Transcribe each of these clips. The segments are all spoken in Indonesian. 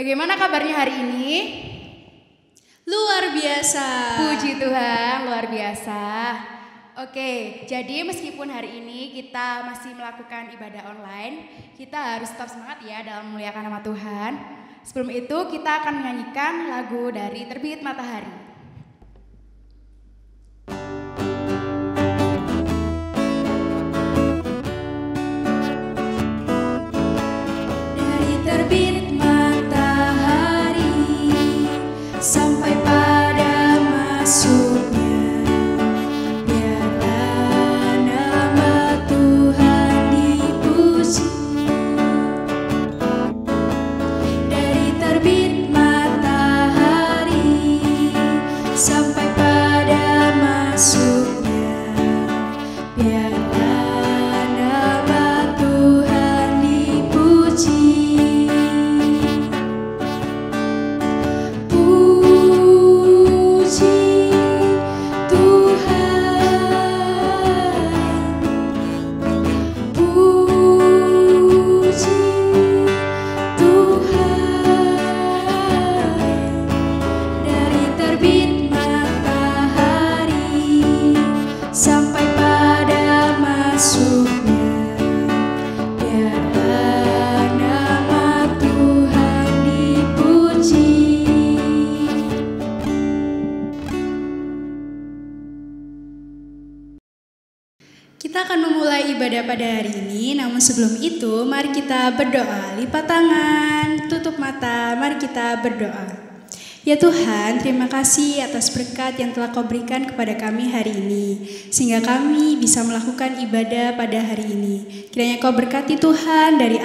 Bagaimana kabarnya hari ini? Luar biasa. Puji Tuhan, luar biasa. Oke, jadi meskipun hari ini kita masih melakukan ibadah online, kita harus tetap semangat ya dalam memuliakan nama Tuhan. Sebelum itu kita akan menyanyikan lagu dari Terbit Matahari. Dari terbit matahari sampai pada masuknya, biarlah nama Tuhan dipuji. Dari terbit matahari sampai pada masuknya, biarlah nama Tuhan dipuji. Puji Tuhan, puji Tuhan. Dari terbit matahari sampai pada masuknya, biarlah nama Tuhan dipuji. Kita akan memulai ibadah pada hari ini, namun sebelum itu mari kita berdoa. Lipat tangan, tutup mata, mari kita berdoa. Ya Tuhan, terima kasih atas berkat yang telah Kau berikan kepada kami hari ini, sehingga kami bisa melakukan ibadah pada hari ini. Kiranya Kau berkati Tuhan dari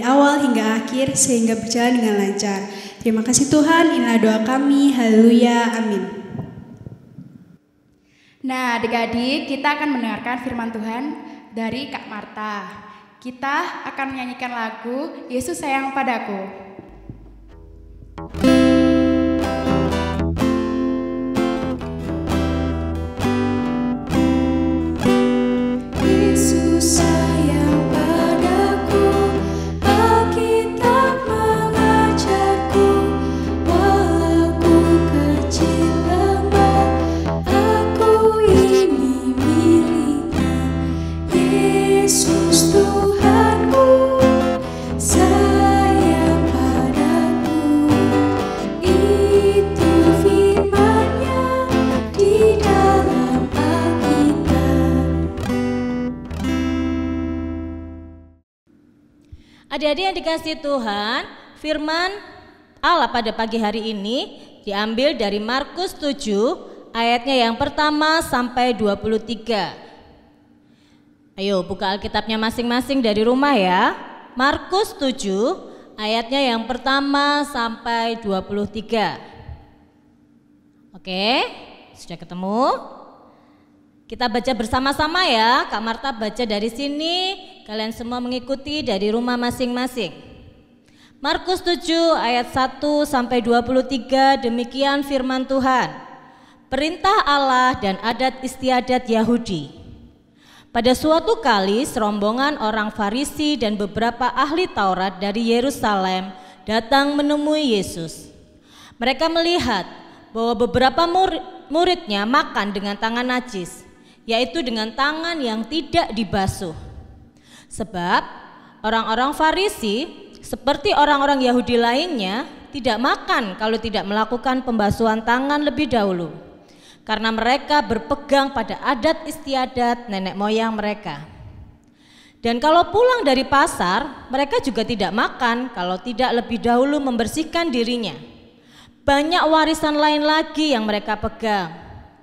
awal hingga akhir, sehingga berjalan dengan lancar. Terima kasih Tuhan, inilah doa kami. Haleluya, amin. Nah, adik-adik, kita akan mendengarkan firman Tuhan dari Kak Marta. Kita akan menyanyikan lagu Yesus Sayang Padaku. Yesus sayang padaku, Alkitab mengajarku, walau ku kecil lemah, aku ini miliknya. Yesus Tuhanku, sayang padaku, itu firman-Nya di dalam Alkitab. Adik-adik yang dikasihi Tuhan, firman Allah pada pagi hari ini diambil dari Markus 7 ayatnya yang pertama sampai 23. Ayo buka Alkitabnya masing-masing dari rumah ya. Markus 7 ayatnya yang pertama sampai 23. Oke, sudah ketemu? Kita baca bersama-sama ya. Kak Marta baca dari sini, kalian semua mengikuti dari rumah masing-masing. Markus 7 ayat 1 sampai 23, demikian firman Tuhan. Perintah Allah dan adat istiadat Yahudi. Pada suatu kali serombongan orang Farisi dan beberapa ahli Taurat dari Yerusalem datang menemui Yesus. Mereka melihat bahwa beberapa muridnya makan dengan tangan najis, yaitu dengan tangan yang tidak dibasuh. Sebab orang-orang Farisi seperti orang-orang Yahudi lainnya tidak makan kalau tidak melakukan pembasuhan tangan lebih dahulu, karena mereka berpegang pada adat istiadat nenek moyang mereka. Dan kalau pulang dari pasar, mereka juga tidak makan kalau tidak lebih dahulu membersihkan dirinya. Banyak warisan lain lagi yang mereka pegang,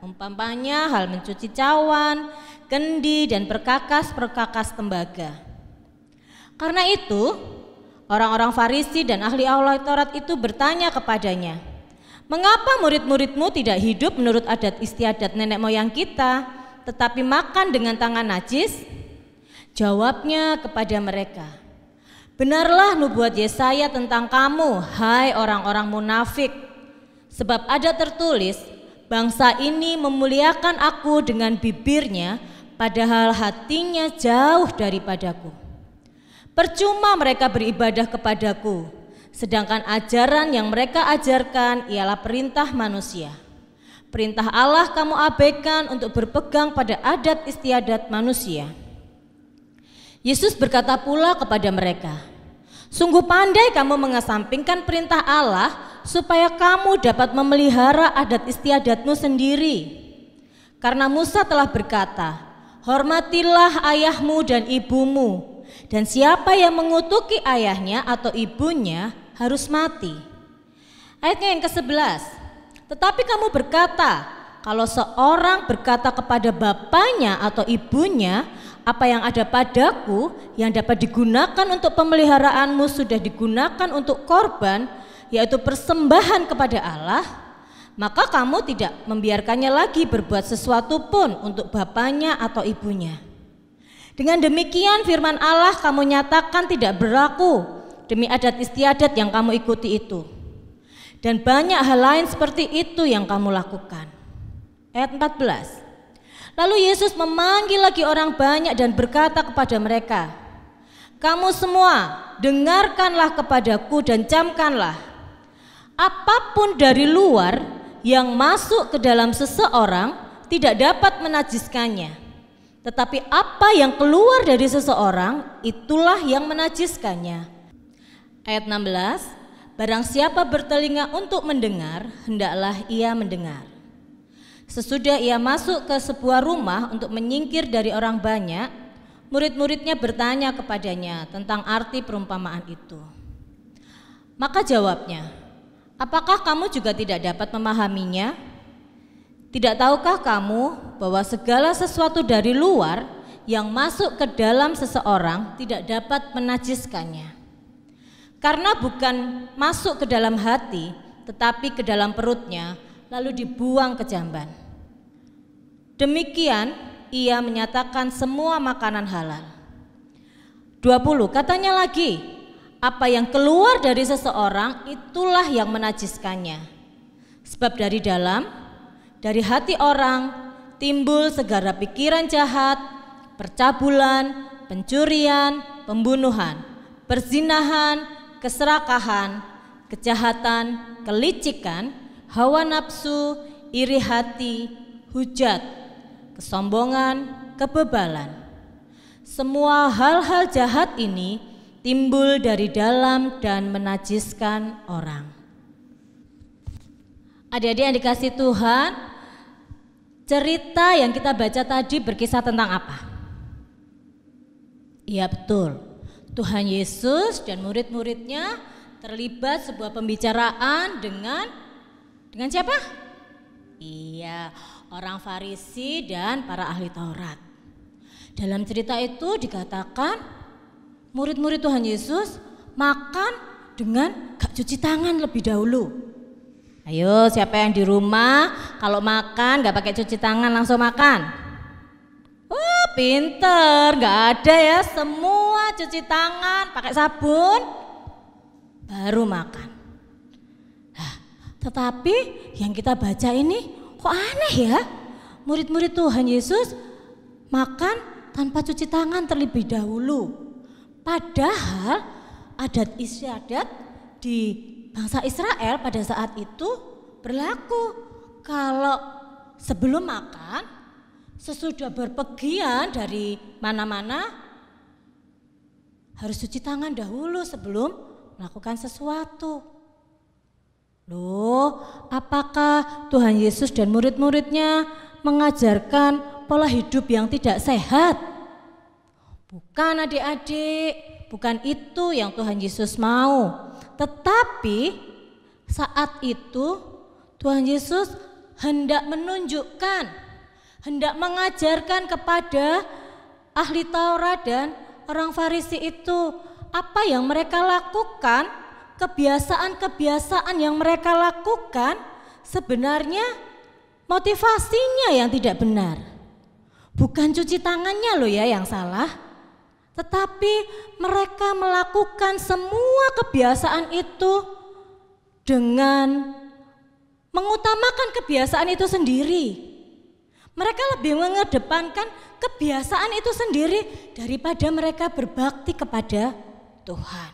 umpamanya hal mencuci cawan, kendi, dan perkakas-perkakas tembaga. Karena itu, orang-orang Farisi dan ahli Taurat itu bertanya kepadanya, "Mengapa murid-muridmu tidak hidup menurut adat istiadat nenek moyang kita, tetapi makan dengan tangan najis?" Jawabnya kepada mereka, "Benarlah nubuat Yesaya tentang kamu, hai orang-orang munafik. Sebab ada tertulis, bangsa ini memuliakan aku dengan bibirnya, padahal hatinya jauh daripadaku. Percuma mereka beribadah kepadaku, sedangkan ajaran yang mereka ajarkan ialah perintah manusia. Perintah Allah kamu abaikan untuk berpegang pada adat istiadat manusia. Yesus berkata pula kepada mereka, sungguh pandai kamu mengesampingkan perintah Allah supaya kamu dapat memelihara adat istiadatmu sendiri. Karena Musa telah berkata, hormatilah ayahmu dan ibumu, dan siapa yang mengutuki ayahnya atau ibunya harus mati. Ayatnya yang ke-11, tetapi kamu berkata, kalau seorang berkata kepada bapaknya atau ibunya, apa yang ada padaku yang dapat digunakan untuk pemeliharaanmu sudah digunakan untuk korban, yaitu persembahan kepada Allah, maka kamu tidak membiarkannya lagi berbuat sesuatu pun untuk bapaknya atau ibunya. Dengan demikian firman Allah kamu nyatakan tidak berlaku demi adat istiadat yang kamu ikuti itu. Dan banyak hal lain seperti itu yang kamu lakukan. Ayat 14. Lalu Yesus memanggil lagi orang banyak dan berkata kepada mereka, kamu semua dengarkanlah kepadaku dan camkanlah. Apapun dari luar yang masuk ke dalam seseorang tidak dapat menajiskannya. Tetapi apa yang keluar dari seseorang itulah yang menajiskannya. Ayat 16. Barang siapa bertelinga untuk mendengar, hendaklah ia mendengar. Sesudah ia masuk ke sebuah rumah untuk menyingkir dari orang banyak, murid-muridnya bertanya kepadanya tentang arti perumpamaan itu. Maka jawabnya, apakah kamu juga tidak dapat memahaminya? Tidak tahukah kamu bahwa segala sesuatu dari luar yang masuk ke dalam seseorang tidak dapat menajiskannya? Karena bukan masuk ke dalam hati, tetapi ke dalam perutnya, lalu dibuang ke jamban. Demikian ia menyatakan semua makanan halal. 20, katanya lagi, apa yang keluar dari seseorang itulah yang menajiskannya. Sebab dari dalam, dari hati orang timbul segala pikiran jahat, percabulan, pencurian, pembunuhan, perzinahan, keserakahan, kejahatan, kelicikan, hawa nafsu, iri hati, hujat, kesombongan, kebebalan. Semua hal-hal jahat ini timbul dari dalam dan menajiskan orang. Adik-adik yang dikasih Tuhan, cerita yang kita baca tadi berkisah tentang apa? Iya betul. Tuhan Yesus dan murid-muridnya terlibat sebuah pembicaraan dengan siapa? Iya, orang Farisi dan para ahli Taurat. Dalam cerita itu dikatakan murid-murid Tuhan Yesus makan dengan gak cuci tangan lebih dahulu. Ayo, siapa yang di rumah kalau makan gak pakai cuci tangan langsung makan? Oh pinter, gak ada ya, semua cuci tangan pakai sabun baru makan. Nah, tetapi yang kita baca ini kok aneh ya, murid-murid Tuhan Yesus makan tanpa cuci tangan terlebih dahulu. Padahal adat istiadat di bangsa Israel pada saat itu berlaku. Kalau sebelum makan, sesudah berpergian dari mana-mana harus cuci tangan dahulu sebelum melakukan sesuatu. Loh, apakah Tuhan Yesus dan murid-muridnya mengajarkan pola hidup yang tidak sehat? Bukan adik-adik, bukan itu yang Tuhan Yesus mau. Tetapi saat itu Tuhan Yesus hendak menunjukkan, hendak mengajarkan kepada ahli Taurat dan orang Farisi itu apa yang mereka lakukan, kebiasaan-kebiasaan yang mereka lakukan sebenarnya motivasinya yang tidak benar. Bukan cuci tangannya loh ya yang salah, tetapi mereka melakukan semua kebiasaan itu dengan mengutamakan kebiasaan itu sendiri. Mereka lebih mengedepankan kebiasaan itu sendiri daripada mereka berbakti kepada Tuhan.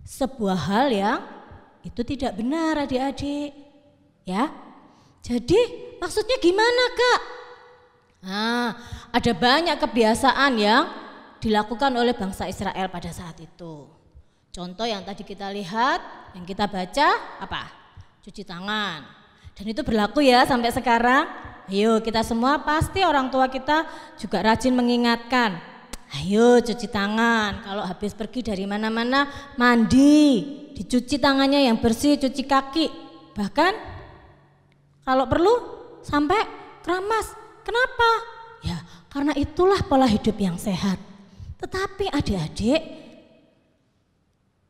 sebuah hal yang itu tidak benar adik-adik. Ya. Jadi maksudnya gimana Kak? Nah, ada banyak kebiasaan yang dilakukan oleh bangsa Israel pada saat itu. Contoh yang tadi kita lihat, yang kita baca apa? Cuci tangan. Dan itu berlaku ya sampai sekarang. Ayo kita semua pasti orang tua kita juga rajin mengingatkan. Ayo cuci tangan, kalau habis pergi dari mana-mana mandi, dicuci tangannya yang bersih, cuci kaki. Bahkan kalau perlu sampai keramas. Kenapa? Ya karena itulah pola hidup yang sehat. Tetapi adik-adik,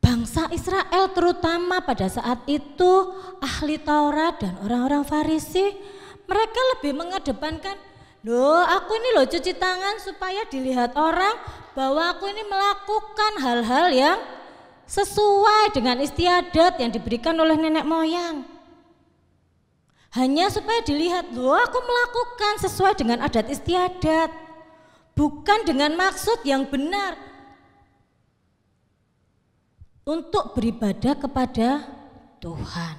bangsa Israel terutama pada saat itu ahli Taurat dan orang-orang Farisi, mereka lebih mengedepankan, loh aku ini loh cuci tangan supaya dilihat orang bahwa aku ini melakukan hal-hal yang sesuai dengan istiadat yang diberikan oleh nenek moyang. Hanya supaya dilihat, loh aku melakukan sesuai dengan adat istiadat, bukan dengan maksud yang benar untuk beribadah kepada Tuhan.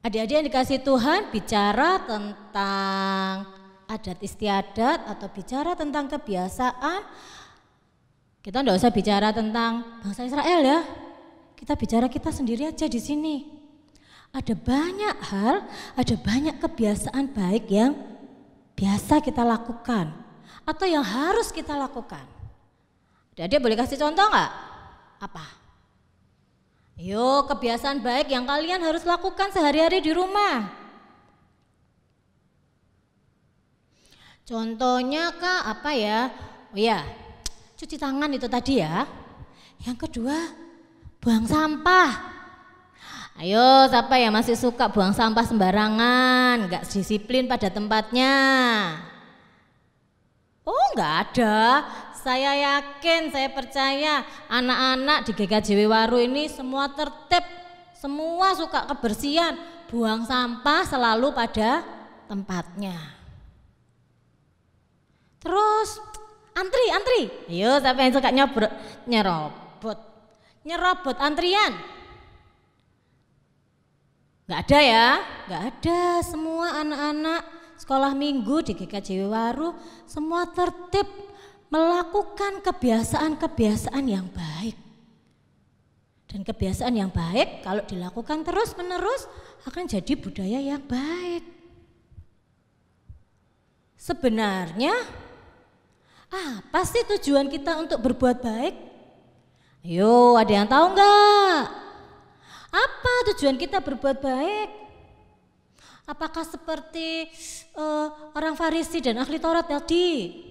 Adik-adik yang dikasih Tuhan, bicara tentang adat istiadat atau bicara tentang kebiasaan, kita enggak usah bicara tentang bangsa Israel ya. Kita bicara kita sendiri aja di sini. Ada banyak hal, ada banyak kebiasaan baik yang biasa kita lakukan atau yang harus kita lakukan. Adik-adik boleh kasih contoh enggak? Apa? Yo, kebiasaan baik yang kalian harus lakukan sehari-hari di rumah. Contohnya Kak, apa ya? Oh ya, cuci tangan itu tadi ya. Yang kedua, buang sampah. Ayo, siapa yang masih suka buang sampah sembarangan, enggak disiplin pada tempatnya? Oh, enggak ada. Saya yakin, saya percaya anak-anak di GKJW Waru ini semua tertib, semua suka kebersihan, buang sampah selalu pada tempatnya. Terus antri. Ayo, siapa yang suka nyerobot antrian? Enggak ada ya? Enggak ada. Semua anak-anak sekolah minggu di GKJW Waru semua tertib melakukan kebiasaan-kebiasaan yang baik. Dan kebiasaan yang baik kalau dilakukan terus-menerus akan jadi budaya yang baik. Sebenarnya apa sih tujuan kita untuk berbuat baik? Ayo, ada yang tahu enggak? Apa tujuan kita berbuat baik? Apakah seperti orang Farisi dan ahli Taurat tadi?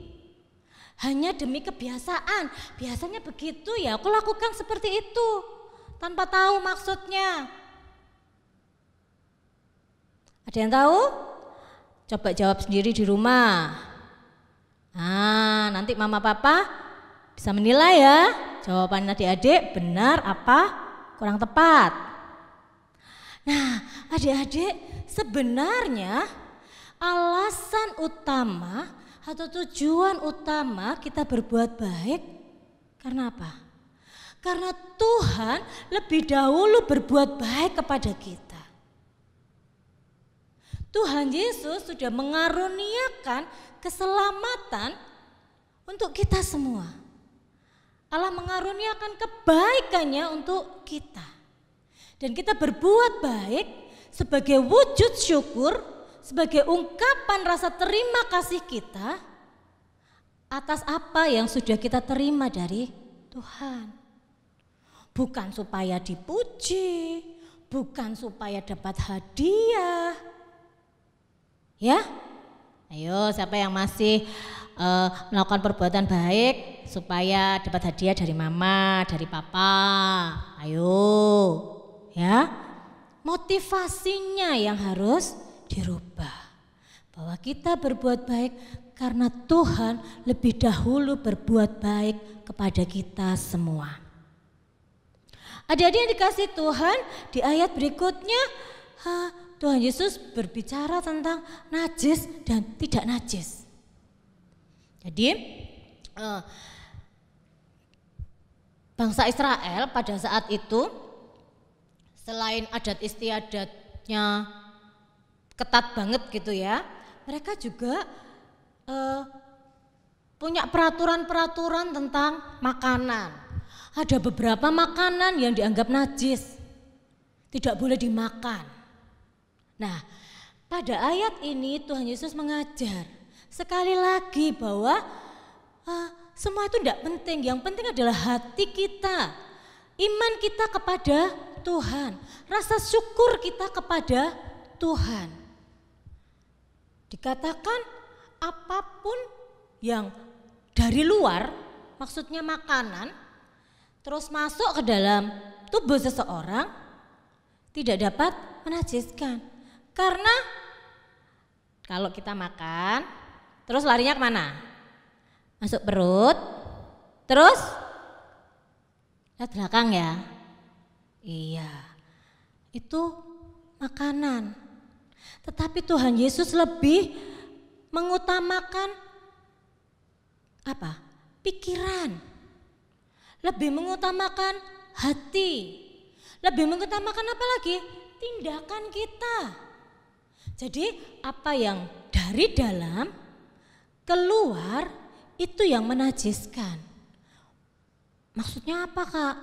Hanya demi kebiasaan, biasanya begitu ya, aku lakukan seperti itu tanpa tahu maksudnya. Ada yang tahu? Coba jawab sendiri di rumah. Nah, nanti mama papa bisa menilai ya jawaban adik-adik benar apa kurang tepat. Nah, adik-adik, sebenarnya alasan utama atau tujuan utama kita berbuat baik karena apa? Karena Tuhan lebih dahulu berbuat baik kepada kita. Tuhan Yesus sudah mengaruniakan keselamatan untuk kita semua. Allah mengaruniakan kebaikannya untuk kita. Dan kita berbuat baik sebagai wujud syukur, sebagai ungkapan rasa terima kasih kita atas apa yang sudah kita terima dari Tuhan. Bukan supaya dipuji, bukan supaya dapat hadiah. Ya, ayo siapa yang masih melakukan perbuatan baik supaya dapat hadiah dari mama, dari papa. Ayo, ya, motivasinya yang harus dirubah. Bahwa kita berbuat baik karena Tuhan lebih dahulu berbuat baik kepada kita semua. Adik-adik yang dikasih Tuhan, di ayat berikutnya Tuhan Yesus berbicara tentang najis dan tidak najis. Jadi bangsa Israel pada saat itu selain adat istiadatnya ketat banget gitu ya, mereka juga punya peraturan-peraturan tentang makanan. Ada beberapa makanan yang dianggap najis, tidak boleh dimakan. Nah, pada ayat ini Tuhan Yesus mengajar sekali lagi bahwa semua itu tidak penting, yang penting adalah hati kita, iman kita kepada Tuhan, rasa syukur kita kepada Tuhan. Dikatakan apapun yang dari luar, maksudnya makanan, terus masuk ke dalam tubuh seseorang tidak dapat menajiskan. Karena kalau kita makan, terus larinya kemana? Masuk perut, terus lihat belakang ya. Iya, itu makanan. Tetapi Tuhan Yesus lebih mengutamakan apa? Pikiran. Lebih mengutamakan hati. Lebih mengutamakan apa lagi? Tindakan kita. Jadi apa yang dari dalam keluar itu yang menajiskan. Maksudnya apa, Kak?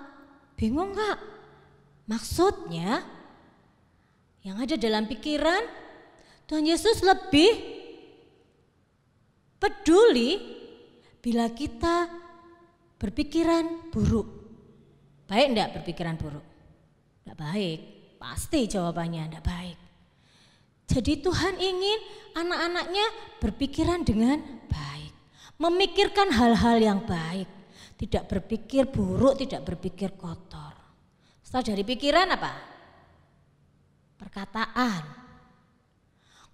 Bingung, Kak? Maksudnya yang ada dalam pikiran, Tuhan Yesus lebih peduli bila kita berpikiran buruk. Baik enggak berpikiran buruk? Enggak baik, pasti jawabannya enggak baik. Jadi Tuhan ingin anak-anaknya berpikiran dengan baik, memikirkan hal-hal yang baik, tidak berpikir buruk, tidak berpikir kotor. Setelah dari pikiran apa? Perkataan.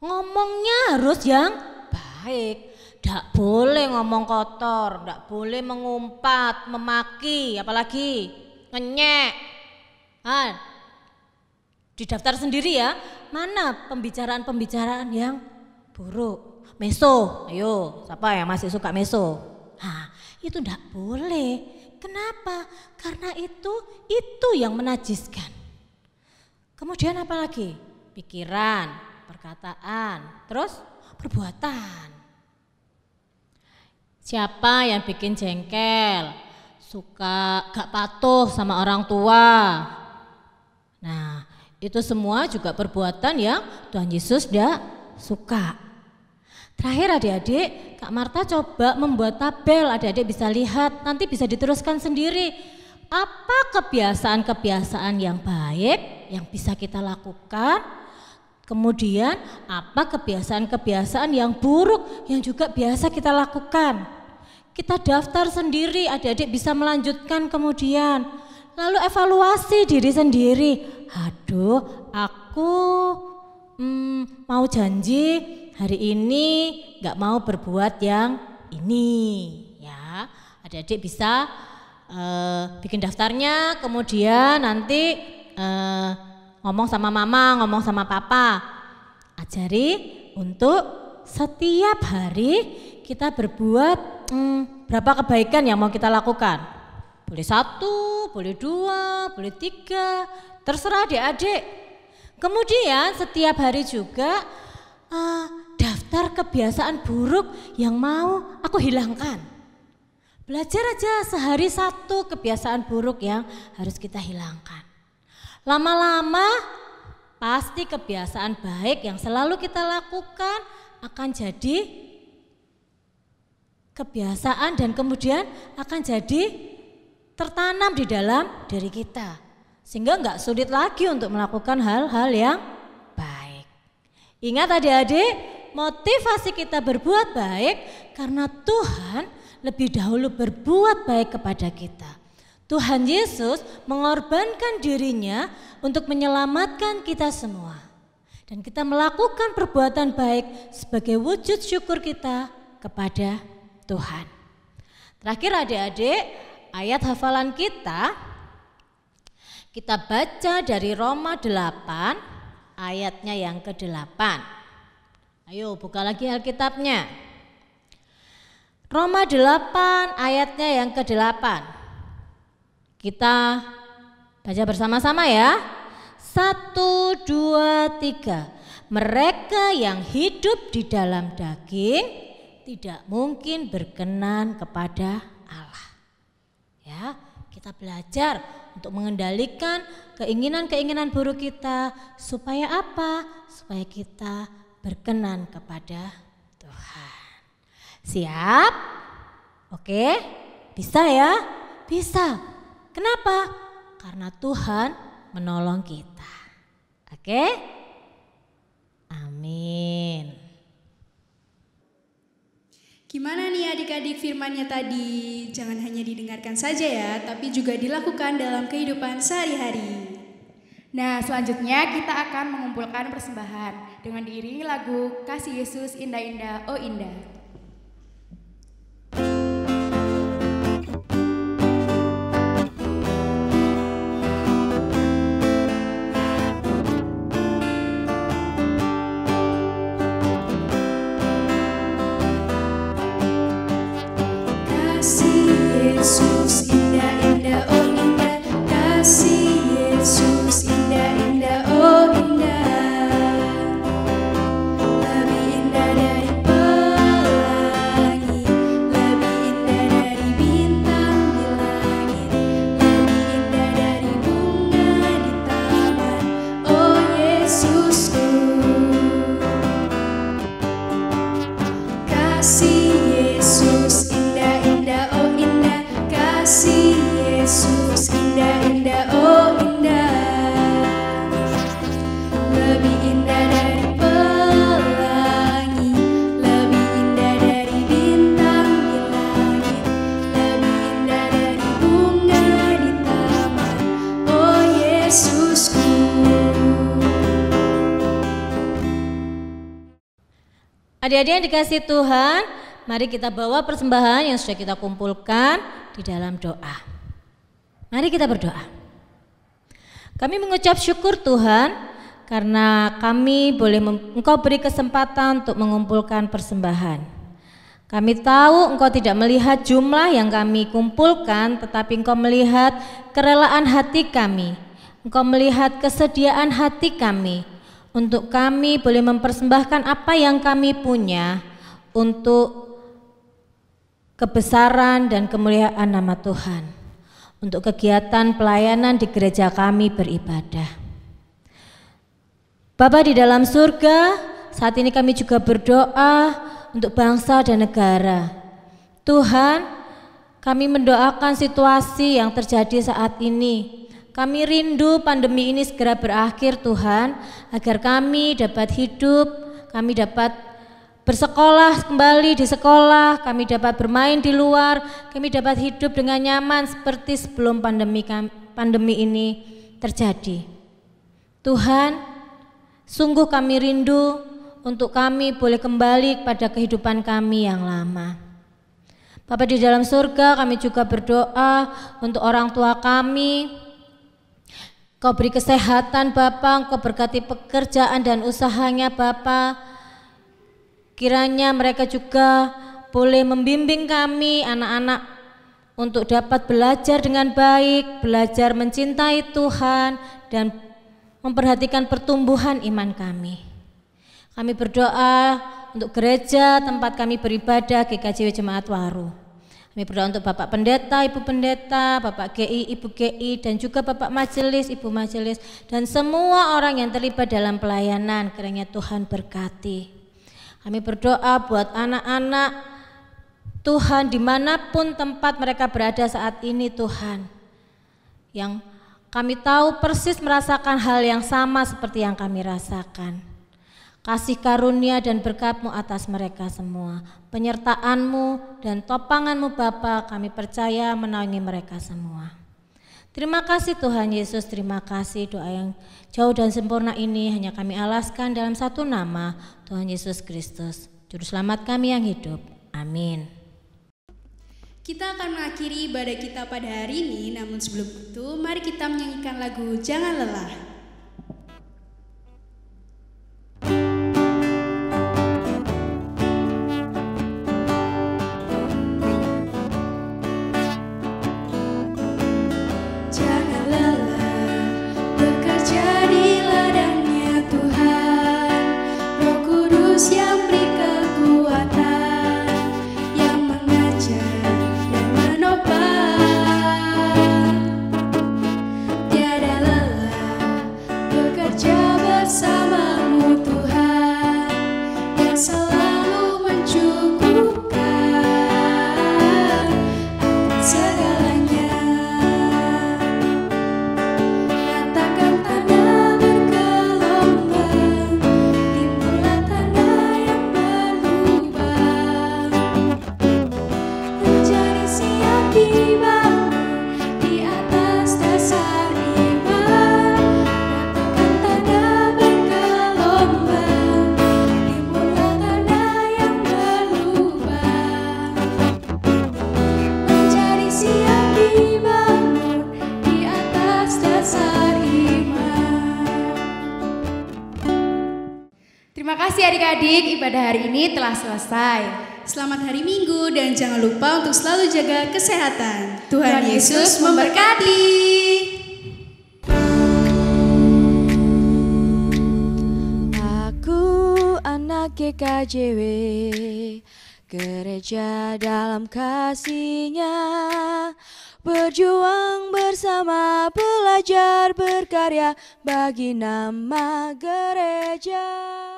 Ngomongnya harus yang baik. Tidak boleh ngomong kotor, tidak boleh mengumpat, memaki, apalagi ngenyek. Di daftar sendiri ya, mana pembicaraan-pembicaraan yang buruk. Meso, ayo siapa yang masih suka meso? Itu tidak boleh. Kenapa? Karena itu yang menajiskan. Kemudian apa lagi? Pikiran, perkataan, terus perbuatan. Siapa yang bikin jengkel, suka gak patuh sama orang tua. Nah, itu semua juga perbuatan yang Tuhan Yesus tidak suka. Terakhir adik-adik, Kak Marta coba membuat tabel, adik-adik bisa lihat, nanti bisa diteruskan sendiri. Apa kebiasaan-kebiasaan yang baik yang bisa kita lakukan, kemudian apa kebiasaan-kebiasaan yang buruk yang juga biasa kita lakukan. Kita daftar sendiri, adik-adik bisa melanjutkan kemudian. Lalu evaluasi diri sendiri. Aduh, aku mau janji hari ini gak mau berbuat yang ini. Ya, adik-adik bisa bikin daftarnya, kemudian nanti ngomong sama mama, ngomong sama papa. Ajari untuk setiap hari kita berbuat berapa kebaikan yang mau kita lakukan. Boleh 1, boleh 2, boleh 3, terserah adik-adik. Kemudian setiap hari juga daftar kebiasaan buruk yang mau aku hilangkan. Belajar aja sehari 1 kebiasaan buruk yang harus kita hilangkan. Lama-lama pasti kebiasaan baik yang selalu kita lakukan akan jadi kebiasaan dan kemudian akan jadi tertanam di dalam diri kita. Sehingga enggak sulit lagi untuk melakukan hal-hal yang baik. Ingat adik-adik, motivasi kita berbuat baik karena Tuhan lebih dahulu berbuat baik kepada kita. Tuhan Yesus mengorbankan dirinya untuk menyelamatkan kita semua. Dan kita melakukan perbuatan baik sebagai wujud syukur kita kepada Tuhan. Terakhir adik-adik, ayat hafalan kita baca dari Roma 8 ayatnya yang ke-8. Ayo buka lagi Alkitabnya. Roma 8 ayatnya yang ke-8. Kita baca bersama-sama ya. 1, 2, 3. Mereka yang hidup di dalam daging tidak mungkin berkenan kepada Allah. Ya, kita belajar untuk mengendalikan keinginan-keinginan buruk kita supaya apa? Supaya kita berkenan kepada Tuhan. Siap? Oke? Bisa ya? Bisa. Kenapa? Karena Tuhan menolong kita. Oke? Amin. Gimana nih adik-adik firmannya tadi? Jangan hanya didengarkan saja ya, tapi juga dilakukan dalam kehidupan sehari-hari. Nah, selanjutnya kita akan mengumpulkan persembahan dengan diiringi lagu Kasih Yesus Indah-Indah, Oh Indah. Yesus indah-indah, oh indah, kasih Yesus indah-indah, oh indah, lebih indah dari pelangi, lebih indah dari bintang di langit, lebih indah dari bunga di taman, oh Yesusku. Kasih Yesus indah-indah, oh indah, kasih Yesus indah-indah, oh indah, lebih indah dari pelangi, lebih indah dari bintang di langit, lebih indah dari bunga di taman, oh Yesusku. Adik-adik yang dikasih Tuhan, mari kita bawa persembahan yang sudah kita kumpulkan di dalam doa. Mari kita berdoa. Kami mengucap syukur Tuhan karena kami Engkau beri kesempatan untuk mengumpulkan persembahan. Kami tahu Engkau tidak melihat jumlah yang kami kumpulkan, tetapi Engkau melihat kerelaan hati kami. Engkau melihat kesediaan hati kami untuk kami boleh mempersembahkan apa yang kami punya untuk kebesaran dan kemuliaan nama Tuhan, untuk kegiatan pelayanan di gereja kami beribadah. Bapa di dalam surga, saat ini kami juga berdoa untuk bangsa dan negara. Tuhan, kami mendoakan situasi yang terjadi saat ini. Kami rindu pandemi ini segera berakhir Tuhan, agar kami dapat hidup, kami dapat bersekolah kembali di sekolah, kami dapat bermain di luar, kami dapat hidup dengan nyaman seperti sebelum pandemi ini terjadi. Tuhan, sungguh kami rindu untuk kami boleh kembali pada kehidupan kami yang lama. Bapa di dalam surga, kami juga berdoa untuk orang tua kami. Kau beri kesehatan Bapa, Engkau berkati pekerjaan dan usahanya Bapa. Kiranya mereka juga boleh membimbing kami anak-anak untuk dapat belajar dengan baik, belajar mencintai Tuhan dan memperhatikan pertumbuhan iman kami. Kami berdoa untuk gereja tempat kami beribadah GKJW Jemaat Waru. Kami berdoa untuk Bapak Pendeta, Ibu Pendeta, Bapak GI, Ibu GI, dan juga Bapak Majelis, Ibu Majelis, dan semua orang yang terlibat dalam pelayanan. Kiranya Tuhan berkati. Kami berdoa buat anak-anak Tuhan dimanapun tempat mereka berada saat ini Tuhan, yang kami tahu persis merasakan hal yang sama seperti yang kami rasakan. Kasih karunia dan berkat-Mu atas mereka semua. Penyertaan-Mu dan topangan-Mu Bapa, kami percaya menaungi mereka semua. Terima kasih Tuhan Yesus, terima kasih doa yang jauh dan sempurna ini hanya kami alaskan dalam satu nama, Tuhan Yesus Kristus, Juru Selamat kami yang hidup. Amin. Kita akan mengakhiri ibadah kita pada hari ini, namun sebelum itu mari kita menyanyikan lagu Jangan Lelah. Terima kasih adik-adik, ibadah hari ini telah selesai. Selamat hari Minggu dan jangan lupa untuk selalu jaga kesehatan. Tuhan Yesus memberkati. Aku anak GKJW, gereja dalam kasih-Nya, berjuang bersama, belajar berkarya bagi nama gereja.